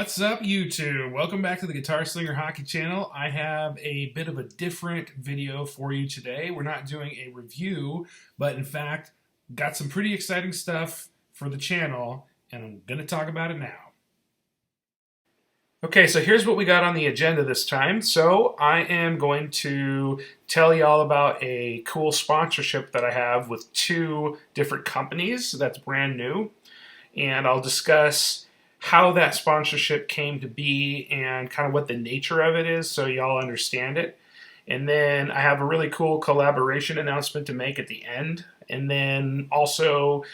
What's up, YouTube? Welcome back to the Guitar Slinger Hockey channel. I have a bit of a different video for you today. We're not doing a review, but in fact, got some pretty exciting stuff for the channel, and I'm going to talk about it now. Okay, so here's what we got on the agenda this time. So I am going to tell you all about a cool sponsorship that I have with two different companies that's brand new, and I'll discuss how that sponsorship came to be and kind of what the nature of it is so y'all understand it. And then I have a really cool collaboration announcement to make at the end. And then also,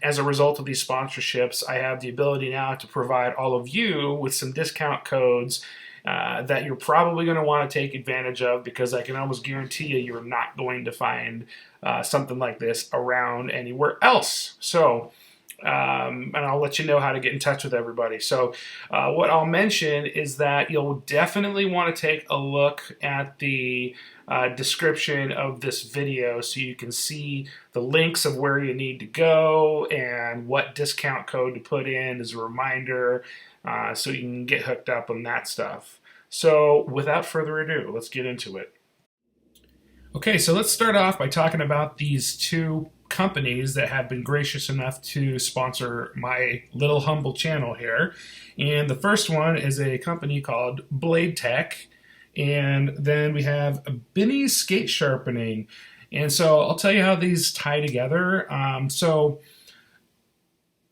as a result of these sponsorships, I have the ability now to provide all of you with some discount codes that you're probably going to want to take advantage of, because I can almost guarantee you're not going to find something like this around anywhere else. So and I'll let you know how to get in touch with everybody. So what I'll mention is that you'll definitely want to take a look at the description of this video so you can see the links of where you need to go and what discount code to put in as a reminder, so you can get hooked up on that stuff. So without further ado, let's get into it. Okay, so let's start off by talking about these two companies that have been gracious enough to sponsor my little humble channel here. And the first one is a company called BladeTech, and then we have Binnie skate sharpening. And so I'll tell you how these tie together. So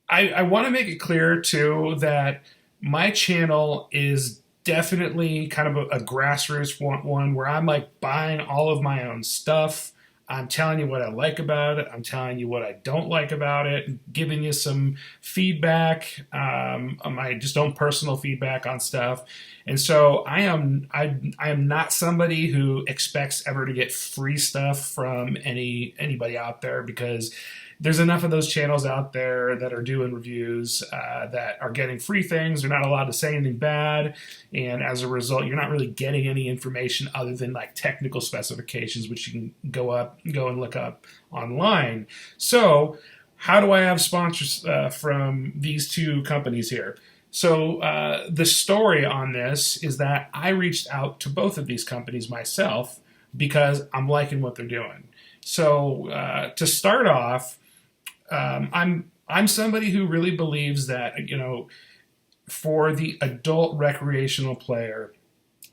I want to make it clear too that my channel is definitely kind of a grassroots one where I'm like buying all of my own stuff. I'm telling you what I like about it. I'm telling you what I don't like about it, giving you some feedback, my just own personal feedback on stuff. And so I am not somebody who expects ever to get free stuff from anybody out there, because there's enough of those channels out there that are doing reviews that are getting free things. They're not allowed to say anything bad, and as a result, you're not really getting any information other than like technical specifications, which you can go and look up online. So, how do I have sponsors from these two companies here? So the story on this is that I reached out to both of these companies myself because I'm liking what they're doing. So to start off, I'm somebody who really believes that, for the adult recreational player,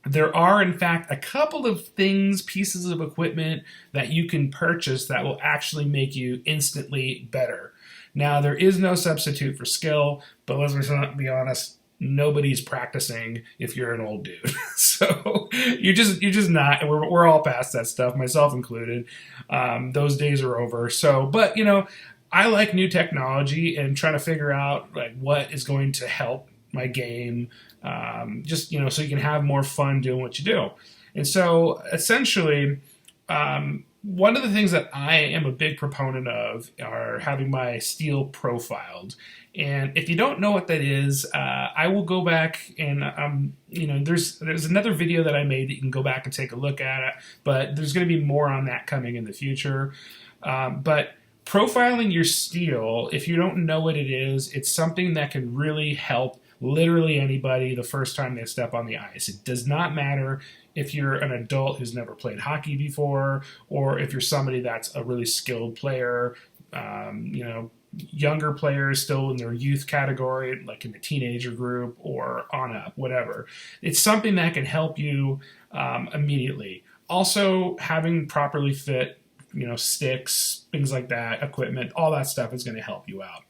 there are in fact a couple of things, pieces of equipment that you can purchase that will actually make you instantly better. Now, there is no substitute for skill, but let's be honest, nobody's practicing if you're an old dude. So you're just not. We're all past that stuff, myself included. Those days are over. So, but I like new technology and trying to figure out like what is going to help my game, so you can have more fun doing what you do. And so essentially, one of the things that I am a big proponent of are having my steel profiled. And if you don't know what that is, I will go back and there's another video that I made that you can go back and take a look at it. But there's going to be more on that coming in the future. But profiling your steel, if you don't know what it is, it's something that can really help literally anybody the first time they step on the ice. It does not matter if you're an adult who's never played hockey before, or if you're somebody that's a really skilled player, younger players still in their youth category, like in the teenager group or on up, whatever. It's something that can help you immediately. Also, having properly fit sticks, things like that, equipment, all that stuff is going to help you out.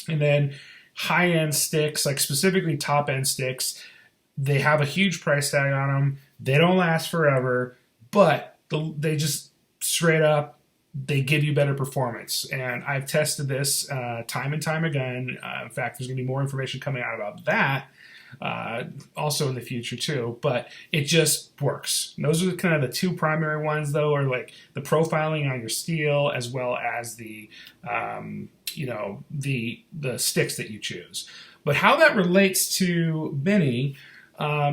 And then high-end sticks, like specifically top-end sticks, they have a huge price tag on them. They don't last forever, but they just straight up, they give you better performance. And I've tested this time and time again. In fact, there's going to be more information coming out about that also in the future too, but it just works. And those are kind of the two primary ones, though, are like the profiling on your steel as well as the the sticks that you choose. But how that relates to Binnie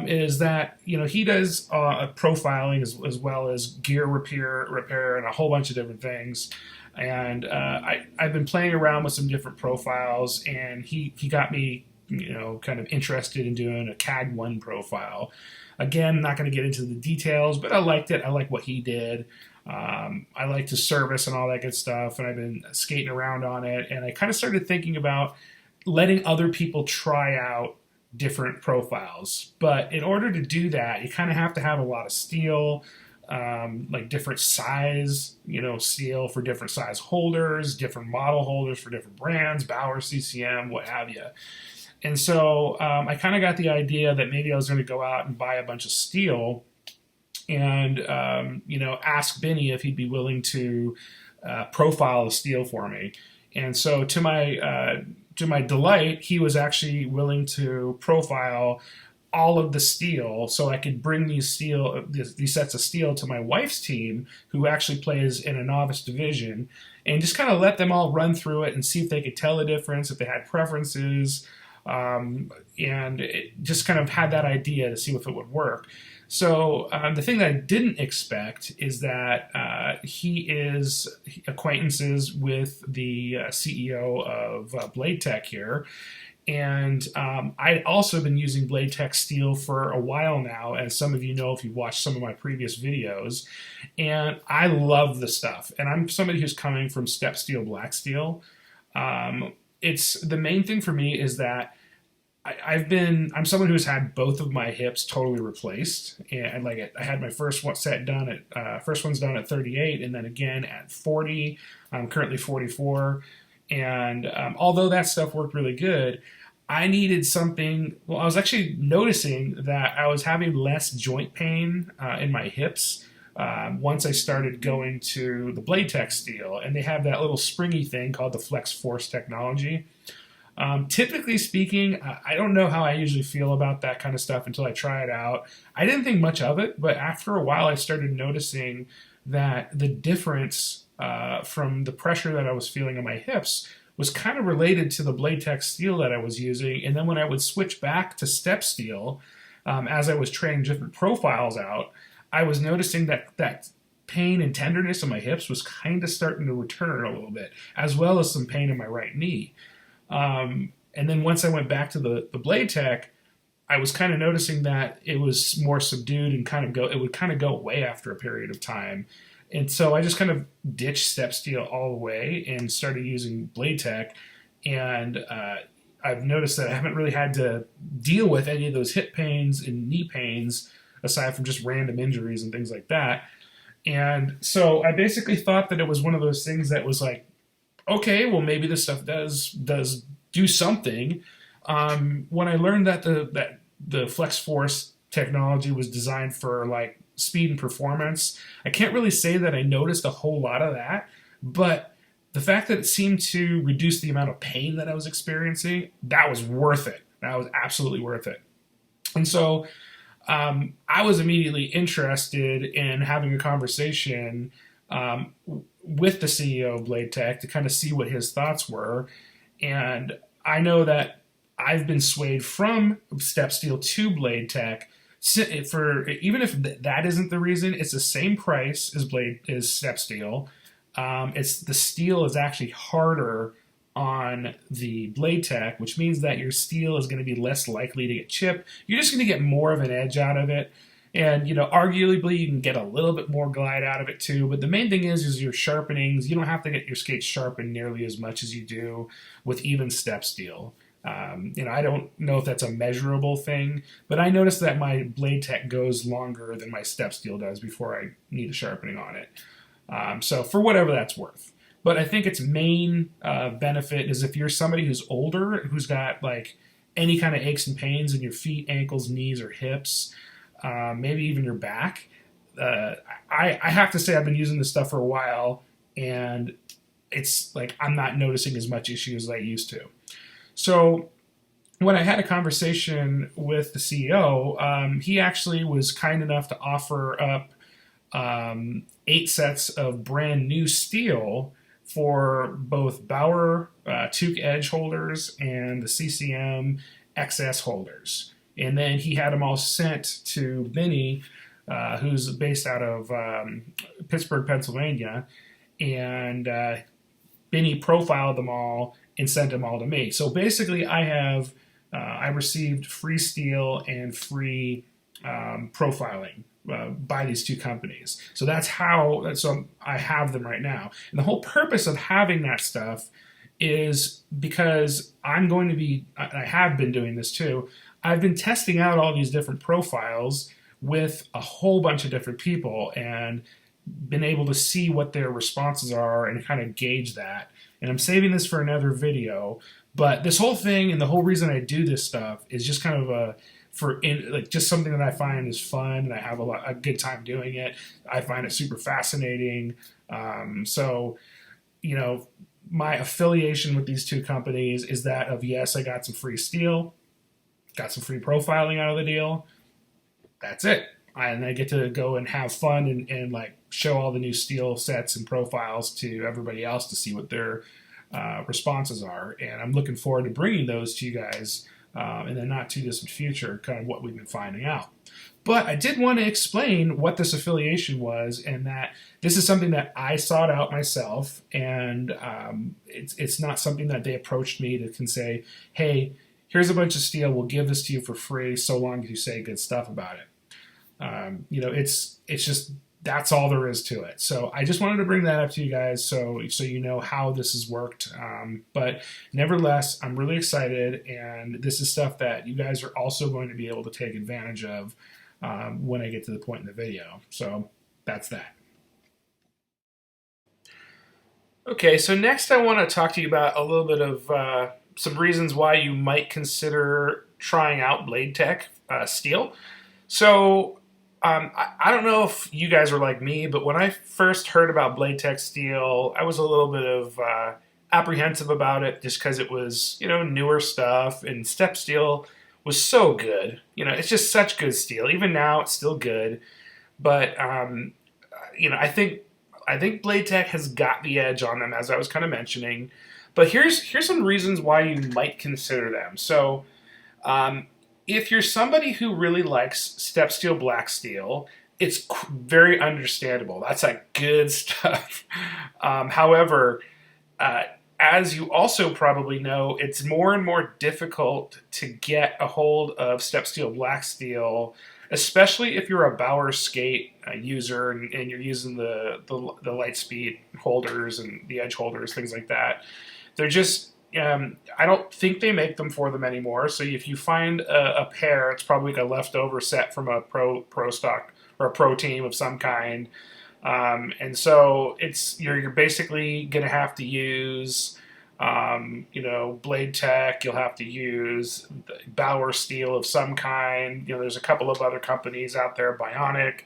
is that he does profiling as well as gear repair, and a whole bunch of different things. And I've been playing around with some different profiles, and he got me kind of interested in doing a CAG 1 profile. Again, not going to get into the details, but I liked it. I like what he did. I like to service and all that good stuff, and I've been skating around on it. And I kind of started thinking about letting other people try out different profiles. But in order to do that, you kind of have to have a lot of steel, like different size, steel for different size holders, different model holders for different brands, Bauer, CCM, what have you. And so I kind of got the idea that maybe I was going to go out and buy a bunch of steel and, ask Binnie if he'd be willing to profile the steel for me. And so to my delight, he was actually willing to profile all of the steel so I could bring these sets of steel to my wife's team, who actually plays in a novice division, and just kind of let them all run through it and see if they could tell the difference, if they had preferences, and it just kind of had that idea to see if it would work. So the thing that I didn't expect is that he is acquaintances with the CEO of BladeTech here. And I'd also been using BladeTech Steel for a while now, as some of you know if you've watched some of my previous videos. And I love the stuff. And I'm somebody who's coming from step steel, black steel. It's the main thing for me is that I'm someone who's had both of my hips totally replaced, and I had my first one's done at 38, and then again at 40. I'm currently 44, and although that stuff worked really good, I needed something. Well, I was actually noticing that I was having less joint pain in my hips once I started going to the BladeTech Steel, and they have that little springy thing called the Flex Force technology. Typically speaking, I don't know how I usually feel about that kind of stuff until I try it out. I didn't think much of it, but after a while I started noticing that the difference from the pressure that I was feeling in my hips was kind of related to the BladeTech Steel that I was using. And then when I would switch back to step steel, as I was trying different profiles out, I was noticing that pain and tenderness in my hips was kind of starting to return a little bit, as well as some pain in my right knee. And then once I went back to the BladeTech, I was kind of noticing that it was more subdued and it would kind of go away after a period of time. And so I just kind of ditched step steel all the way and started using BladeTech. And I've noticed that I haven't really had to deal with any of those hip pains and knee pains, aside from just random injuries and things like that. And so I basically thought that it was one of those things that was like, okay, well, maybe this stuff does do something. When I learned that the Flex Force technology was designed for like speed and performance, I can't really say that I noticed a whole lot of that, but the fact that it seemed to reduce the amount of pain that I was experiencing, that was worth it. That was absolutely worth it. And so I was immediately interested in having a conversation with the CEO of BladeTech to kind of see what his thoughts were. And I know that I've been swayed from step steel to BladeTech for, even if that isn't the reason, it's the same price as step steel. It's the steel is actually harder on the BladeTech, which means that your steel is going to be less likely to get chipped. You're just going to get more of an edge out of it. And, arguably you can get a little bit more glide out of it too. But the main thing is your sharpenings. You don't have to get your skates sharpened nearly as much as you do with even step steel. I don't know if that's a measurable thing, but I noticed that my BladeTech goes longer than my step steel does before I need a sharpening on it. So for whatever that's worth. But I think its main benefit is if you're somebody who's older, who's got like any kind of aches and pains in your feet, ankles, knees, or hips, maybe even your back. I have to say I've been using this stuff for a while, and it's like I'm not noticing as much issue as I used to. So when I had a conversation with the CEO, he actually was kind enough to offer up 8 sets of brand new steel for both Bauer Toque Edge holders and the CCM XS holders. And then he had them all sent to Binnie, who's based out of Pittsburgh, Pennsylvania. And Binnie profiled them all and sent them all to me. So basically I have I received free steel and free profiling by these two companies. So that's how, so I have them right now. And the whole purpose of having that stuff is because I'm going to be, I have been doing this too, I've been testing out all these different profiles with a whole bunch of different people and been able to see what their responses are and kind of gauge that. And I'm saving this for another video, but this whole thing and the whole reason I do this stuff is just kind of like just something that I find is fun and I have a good time doing it. I find it super fascinating. So, you know, my affiliation with these two companies is that of, yes, I got some free steel, got some free profiling out of the deal. That's it. And I get to go and have fun and like show all the new steel sets and profiles to everybody else to see what their responses are. And I'm looking forward to bringing those to you guys in the not too distant future, kind of what we've been finding out. But I did want to explain what this affiliation was, and that this is something that I sought out myself, and it's not something that they approached me to can say, hey, here's a bunch of steel, we'll give this to you for free so long as you say good stuff about it. You know, it's just, that's all there is to it. So I just wanted to bring that up to you guys so you know how this has worked. But nevertheless, I'm really excited, and this is stuff that you guys are also going to be able to take advantage of when I get to the point in the video. So that's that. Okay, so next I want to talk to you about a little bit of some reasons why you might consider trying out BladeTech Steel. So I don't know if you guys are like me, but when I first heard about BladeTech Steel, I was a little bit of apprehensive about it just because it was, you know, newer stuff, and step steel was so good. You know, it's just such good steel. Even now, it's still good. But, you know, I think BladeTech has got the edge on them, as I was kind of mentioning. But here's some reasons why you might consider them. So, if you're somebody who really likes step steel, black steel, it's very understandable. That's like good stuff. However, as you also probably know, it's more and more difficult to get a hold of step steel, black steel, especially if you're a Bauer skate user and you're using the light speed holders and the edge holders, things like that. They're just, I don't think they make them for them anymore. So if you find a pair, it's probably like a leftover set from a pro stock or a pro team of some kind. And so you're basically going to have to use, you know, BladeTech. You'll have to use Bauer steel of some kind. You know, there's a couple of other companies out there, Bionic,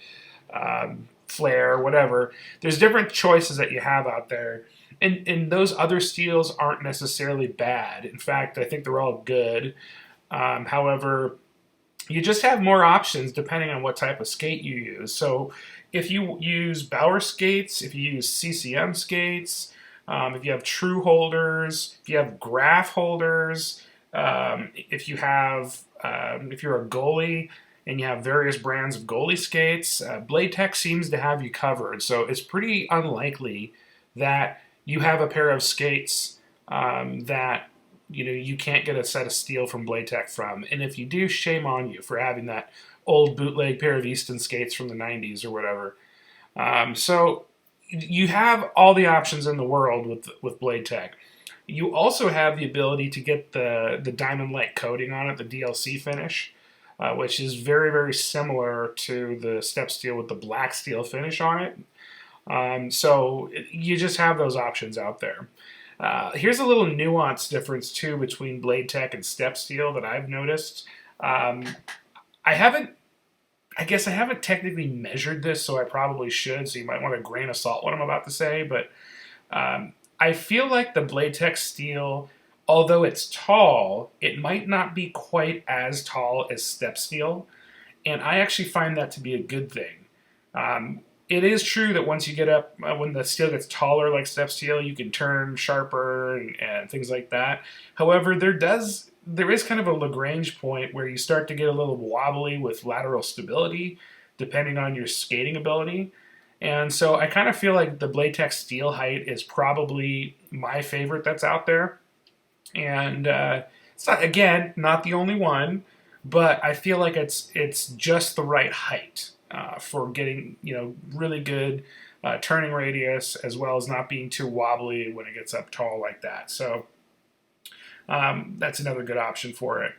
Flare, whatever. There's different choices that you have out there. And those other steels aren't necessarily bad. In fact, I think they're all good. However, you just have more options depending on what type of skate you use. So if you use Bauer skates, if you use CCM skates, if you have true holders, if you have graph holders, if you're a goalie and you have various brands of goalie skates, BladeTech seems to have you covered. So it's pretty unlikely that you have a pair of skates that you can't get a set of steel from BladeTech from. And if you do, shame on you for having that old bootleg pair of Easton skates from the 90s or whatever. So you have all the options in the world with BladeTech. You also have the ability to get the diamond light coating on it, the DLC finish, which is very, very similar to the step steel with the black steel finish on it. So you just have those options out there. Here's a little nuance difference too between BladeTech and step steel that I've noticed. I guess I haven't technically measured this, so I probably should, so you might want a grain of salt what I'm about to say, but I feel like the BladeTech steel, although it's tall, it might not be quite as tall as step steel, and I actually find that to be a good thing. It is true that once you get up, when the steel gets taller like step steel, you can turn sharper and things like that. However, there is kind of a Lagrange point where you start to get a little wobbly with lateral stability, depending on your skating ability. And so I kind of feel like the BladeTech steel height is probably my favorite that's out there. And It's not, again, not the only one, but I feel like it's just the right height for getting really good turning radius, as well as not being too wobbly when it gets up tall like that. So that's another good option for it.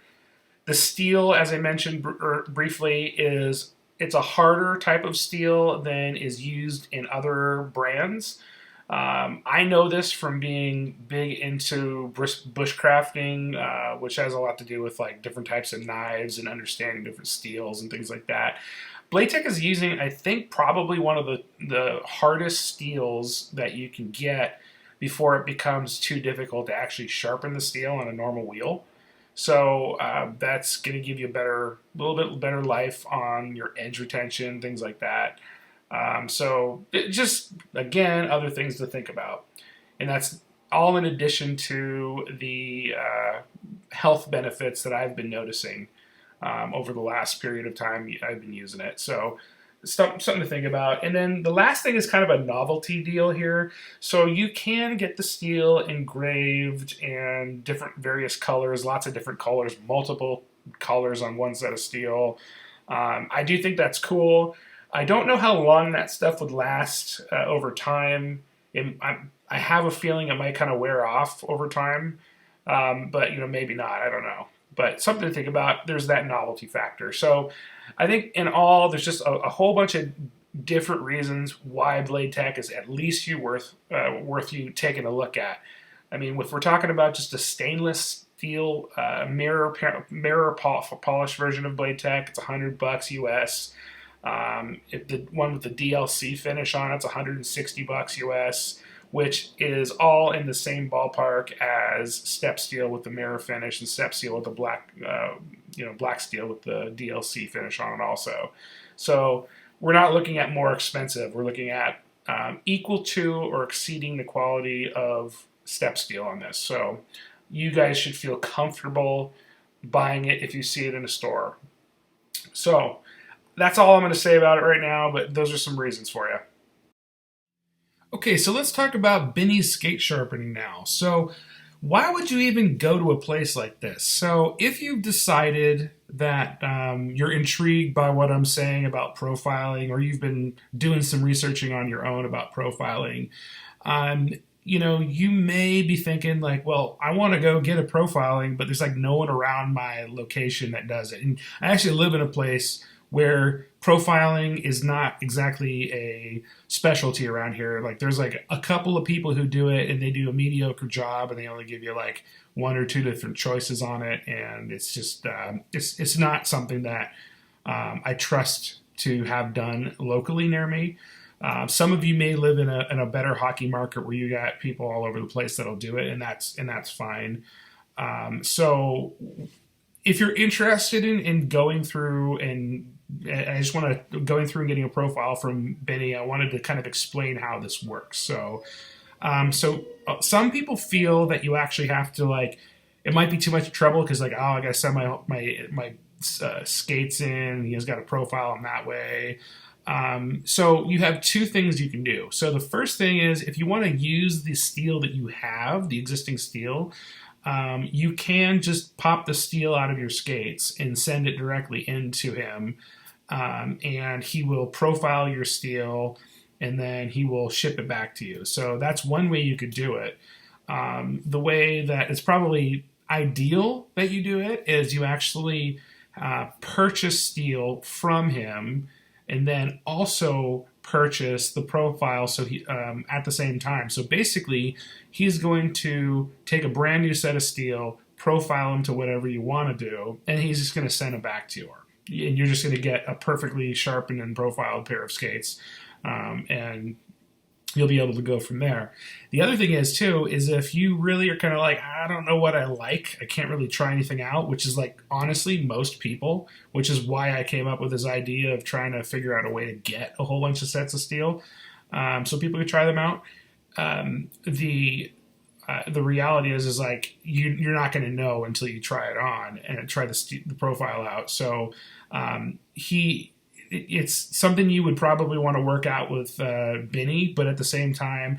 The steel, as I mentioned briefly, it's a harder type of steel than is used in other brands. I know this from being big into bushcrafting, which has a lot to do with like different types of knives and understanding different steels and things like that. BladeTech is using, I think, probably one of the hardest steels that you can get before it becomes too difficult to actually sharpen the steel on a normal wheel. So that's going to give you a little bit better life on your edge retention, things like that. So just, again, other things to think about. And that's all in addition to the health benefits that I've been noticing over the last period of time I've been using it. So something to think about. And then the last thing is kind of a novelty deal here. So you can get the steel engraved in different various colors, lots of different colors, multiple colors on one set of steel. I do think that's cool. I don't know how long that stuff would last over time. I have a feeling it might kind of wear off over time, but maybe not. I don't know. But something to think about. There's that novelty factor. So I think in all, there's just a whole bunch of different reasons why BladeTech is at least worth you taking a look at. I mean, if we're talking about just a stainless steel mirror polish version of BladeTech, it's $100 US. If the one with the DLC finish on it's $160 US, which is all in the same ballpark as step steel with the mirror finish and step steel with the black steel with the DLC finish on it also. So we're not looking at more expensive. We're looking at equal to or exceeding the quality of step steel on this. So you guys should feel comfortable buying it if you see it in a store. So that's all I'm going to say about it right now, but those are some reasons for you. Okay, so let's talk about Binnie's skate sharpening now. So why would you even go to a place like this? So if you've decided that you're intrigued by what I'm saying about profiling, or you've been doing some researching on your own about profiling, you may be thinking like, well, I want to go get a profiling, but there's like no one around my location that does it. And I actually live in a place where profiling is not exactly a specialty around here. Like there's like a couple of people who do it and they do a mediocre job and they only give you like one or two different choices on it. And it's just, it's not something that I trust to have done locally near me. Some of you may live in a better hockey market where you got people all over the place that'll do it, and that's fine. So if you're interested in going through and I just want to going through and getting a profile from Binnie, I wanted to kind of explain how this works. So some people feel that you actually have to it might be too much trouble because I gotta send my skates in. He has got a profile in that way. So you have two things you can do. So the first thing is if you want to use the steel that you have, the existing steel, you can just pop the steel out of your skates and send it directly into him. And he will profile your steel and then he will ship it back to you. So that's one way you could do it. The way that it's probably ideal that you do it is you actually purchase steel from him and then also purchase the profile so he at the same time. So basically, he's going to take a brand new set of steel, profile them to whatever you want to do, and he's just going to send it back to you. And you're just going to get a perfectly sharpened and profiled pair of skates, and you'll be able to go from there. The other thing is, too, is if you really are kind of like, I don't know what I like, I can't really try anything out, which is honestly, most people, which is why I came up with this idea of trying to figure out a way to get a whole bunch of sets of steel so people could try them out. The reality is you're not going to know until you try it on and try the profile out. So it's something you would probably want to work out with Binnie, but at the same time,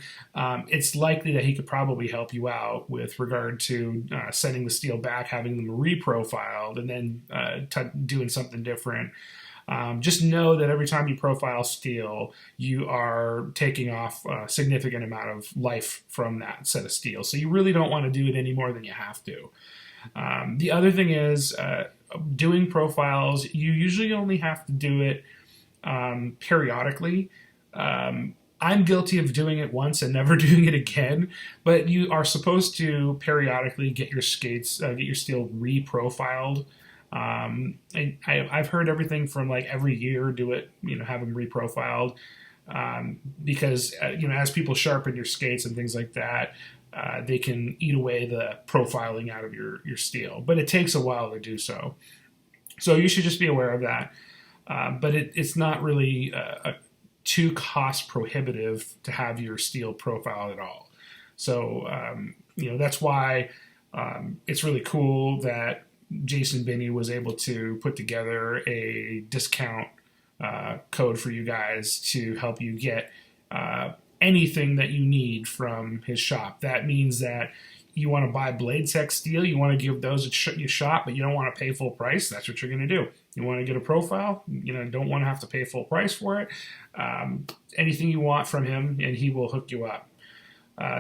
it's likely that he could probably help you out with regard to sending the steel back, having them reprofiled, and then doing something different. Just know that every time you profile steel, you are taking off a significant amount of life from that set of steel. So you really don't want to do it any more than you have to. The other thing is doing profiles, you usually only have to do it periodically. I'm guilty of doing it once and never doing it again, but you are supposed to periodically get your skates, get your steel reprofiled. I've heard everything from like every year do it, have them reprofiled, because as people sharpen your skates and things like that, they can eat away the profiling out of your steel, but it takes a while to do so. So you should just be aware of that. But it's not really too cost prohibitive to have your steel profiled at all. So that's why it's really cool that Jason Binnie was able to put together a discount code for you guys to help you get anything that you need from his shop. That means that you want to buy BladeTech Steel, you want to give those a shot, but you don't want to pay full price. That's what you're going to do. You want to get a profile, don't want to have to pay full price for it. Anything you want from him, and he will hook you up.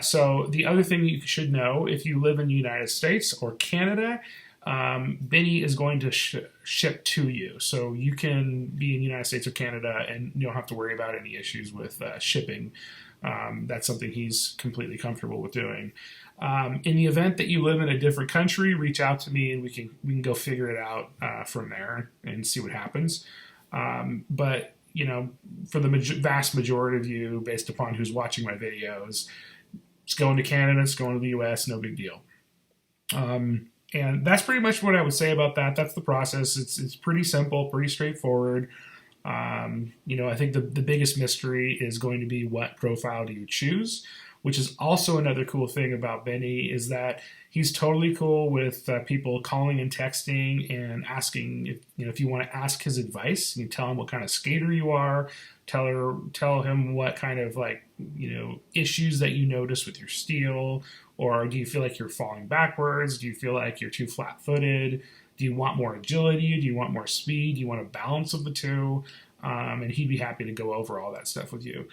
So the other thing you should know, if you live in the United States or Canada, Binnie is going to ship to you. So you can be in the United States or Canada and you don't have to worry about any issues with shipping. That's something he's completely comfortable with doing. In the event that you live in a different country, reach out to me and we can go figure it out from there and see what happens. But for the vast majority of you, based upon who's watching my videos, it's going to Canada, it's going to the US, no big deal. And that's pretty much what I would say about that. That's the process. It's pretty simple, pretty straightforward. I think the biggest mystery is going to be what profile do you choose, which is also another cool thing about Binnie, is that he's totally cool with people calling and texting and asking if you want to ask his advice. You tell him what kind of skater you are, tell him what kind of issues that you notice with your steel, or do you feel like you're falling backwards? Do you feel like you're too flat-footed? Do you want more agility? Do you want more speed? Do you want a balance of the two? And he'd be happy to go over all that stuff with you.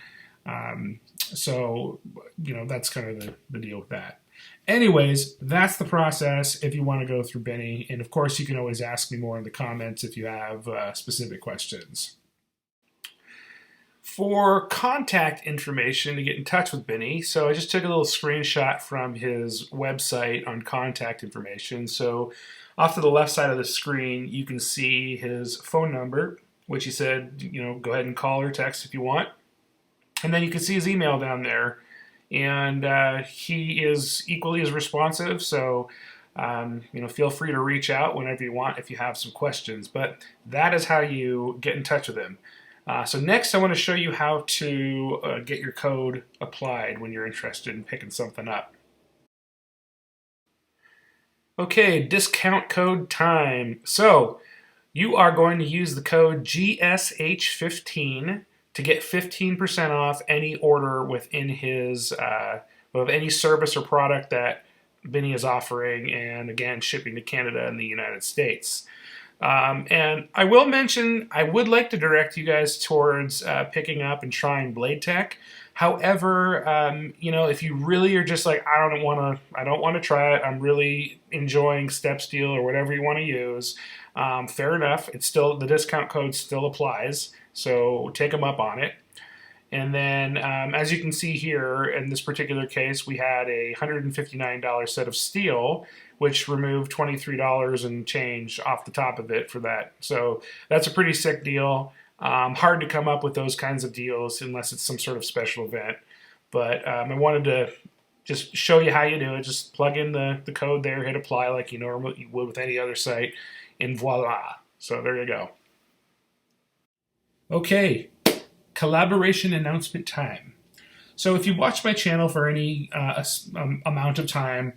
So that's kind of the deal with that. Anyways, that's the process if you want to go through Binnie. And of course, you can always ask me more in the comments if you have specific questions. For contact information to get in touch with Binnie, so I just took a little screenshot from his website on contact information. So off to the left side of the screen, you can see his phone number, which he said, go ahead and call or text if you want. And then you can see his email down there. And he is equally as responsive, so feel free to reach out whenever you want if you have some questions. But that is how you get in touch with him. So next, I want to show you how to get your code applied when you're interested in picking something up. Okay, discount code time. So you are going to use the code GSH15 to get 15% off any order within his of any service or product that Binnie is offering, and again, shipping to Canada and the United States. And I will mention, I would like to direct you guys towards picking up and trying BladeTech. However, if you really are just like, I don't want to try it, I'm really enjoying step steel or whatever you want to use, fair enough. It's still, the discount code still applies, so take them up on it. And then, as you can see here, in this particular case, we had a $159 set of steel, which removed $23 and change off the top of it for that. So that's a pretty sick deal. Hard to come up with those kinds of deals unless it's some sort of special event. But I wanted to just show you how you do it. Just plug in the code there, hit apply like you normally would with any other site, and voila. So there you go. Okay. Collaboration announcement time. So if you watch my channel for any amount of time,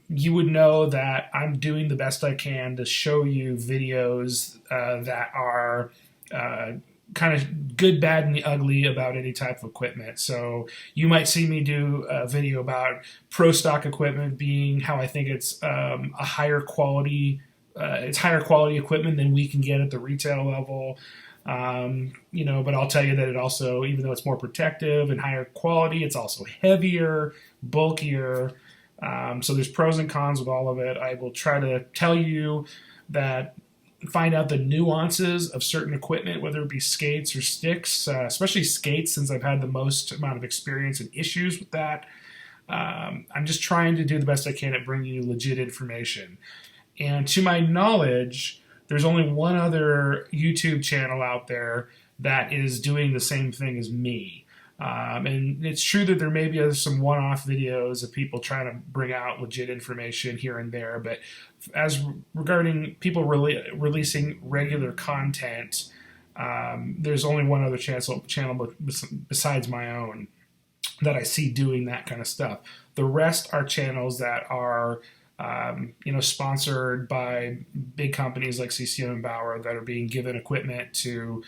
you would know that I'm doing the best I can to show you videos that are kind of good, bad, and the ugly about any type of equipment. So you might see me do a video about pro stock equipment being how I think it's a higher quality. It's higher quality equipment than we can get at the retail level. But I'll tell you that it also, even though it's more protective and higher quality, it's also heavier, bulkier. So there's pros and cons with all of it. I will try to tell you that, find out the nuances of certain equipment, whether it be skates or sticks, especially skates, since I've had the most amount of experience and issues with that. I'm just trying to do the best I can at bringing you legit information. And to my knowledge, there's only one other YouTube channel out there that is doing the same thing as me. And it's true that there may be some one-off videos of people trying to bring out legit information here and there, but as regarding people releasing regular content, there's only one other channel besides my own that I see doing that kind of stuff. The rest are channels that are sponsored by big companies like CCM and Bauer that are being given equipment to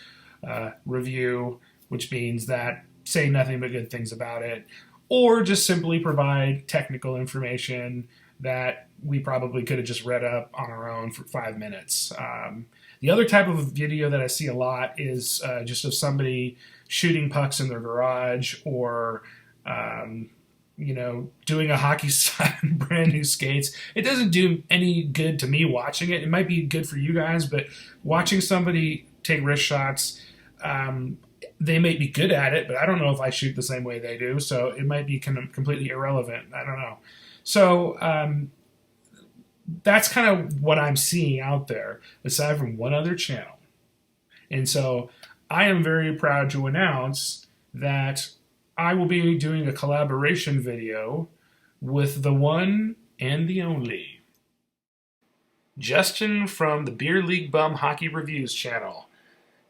review, which means that say nothing but good things about it, or just simply provide technical information that we probably could have just read up on our own for 5 minutes. The other type of video that I see a lot is just of somebody shooting pucks in their garage, or doing a hockey style brand new skates. It doesn't do any good to me watching it. It might be good for you guys, but watching somebody take wrist shots, they may be good at it, but I don't know if I shoot the same way they do, so it might be kind of completely irrelevant. I don't know. So that's kind of what I'm seeing out there, aside from one other channel. And so I am very proud to announce that I will be doing a collaboration video with the one and the only Justin from the Beer League Bum Hockey Reviews channel.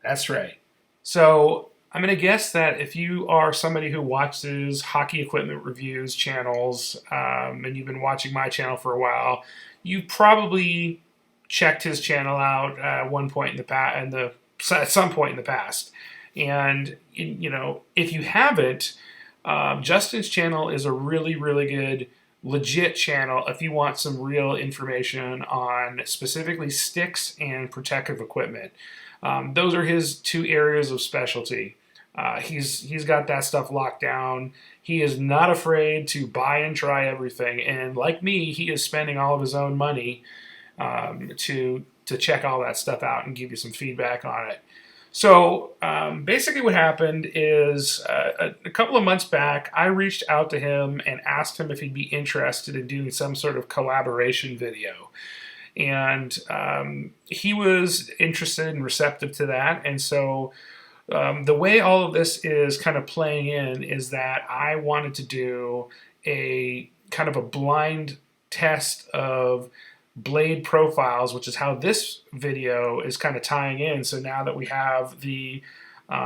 That's right. So I'm going to guess that if you are somebody who watches hockey equipment reviews channels, and you've been watching my channel for a while, you've probably checked his channel out at one point in the past, at some point in the past. And if you haven't, Justin's channel is a really, really good, legit channel if you want some real information on specifically sticks and protective equipment. Those are his two areas of specialty. He's got that stuff locked down. He is not afraid to buy and try everything, and like me, he is spending all of his own money to check all that stuff out and give you some feedback on it. So basically what happened is a couple of months back, I reached out to him and asked him if he'd be interested in doing some sort of collaboration video. And he was interested and receptive to that. And so the way all of this is kind of playing in is that I wanted to do a kind of a blind test of blade profiles, which is how this video is kind of tying in. So now that we have the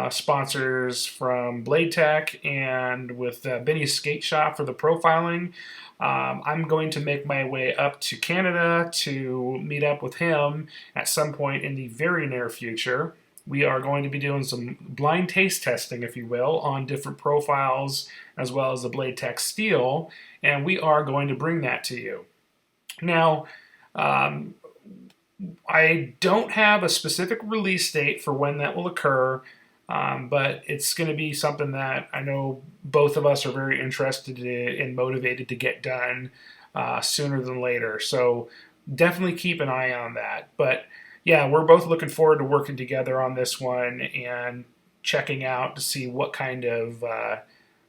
sponsors from BladeTech and with Binnie's Skate Shop for the profiling, I'm going to make my way up to Canada to meet up with him at some point in the very near future. We are going to be doing some blind taste testing, if you will, on different profiles as well as the BladeTech Steel, and we are going to bring that to you. Now, I don't have a specific release date for when that will occur, but it's going to be something that I know both of us are very interested in and motivated to get done sooner than later. So definitely keep an eye on that. But yeah, we're both looking forward to working together on this one and checking out to see what kind of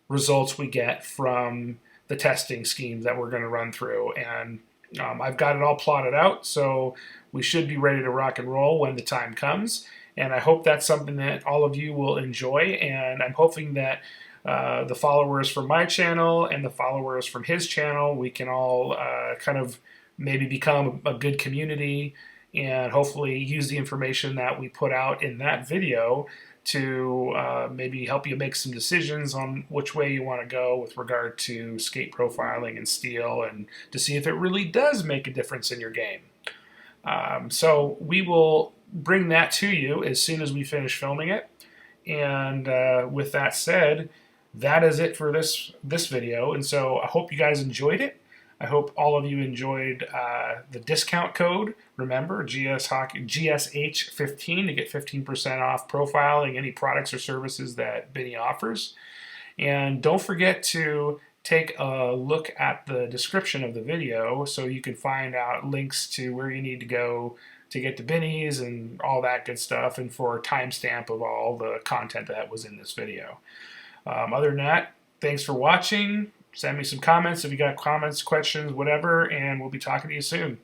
results we get from the testing schemes that we're going to run through. And I've got it all plotted out, so we should be ready to rock and roll when the time comes. And I hope that's something that all of you will enjoy. And I'm hoping that the followers from my channel and the followers from his channel, we can all kind of maybe become a good community and hopefully use the information that we put out in that video to maybe help you make some decisions on which way you want to go with regard to skate profiling and steel, and to see if it really does make a difference in your game. So we will bring that to you as soon as we finish filming it. And with that said, that is it for this video. And so I hope you guys enjoyed it. I hope all of you enjoyed the discount code. Remember, GSH15 to get 15% off profiling any products or services that Binnie offers. And don't forget to take a look at the description of the video so you can find out links to where you need to go to get to Binnie's and all that good stuff, and for a timestamp of all the content that was in this video. Other than that, thanks for watching. Send me some comments if you got comments, questions, whatever, and we'll be talking to you soon.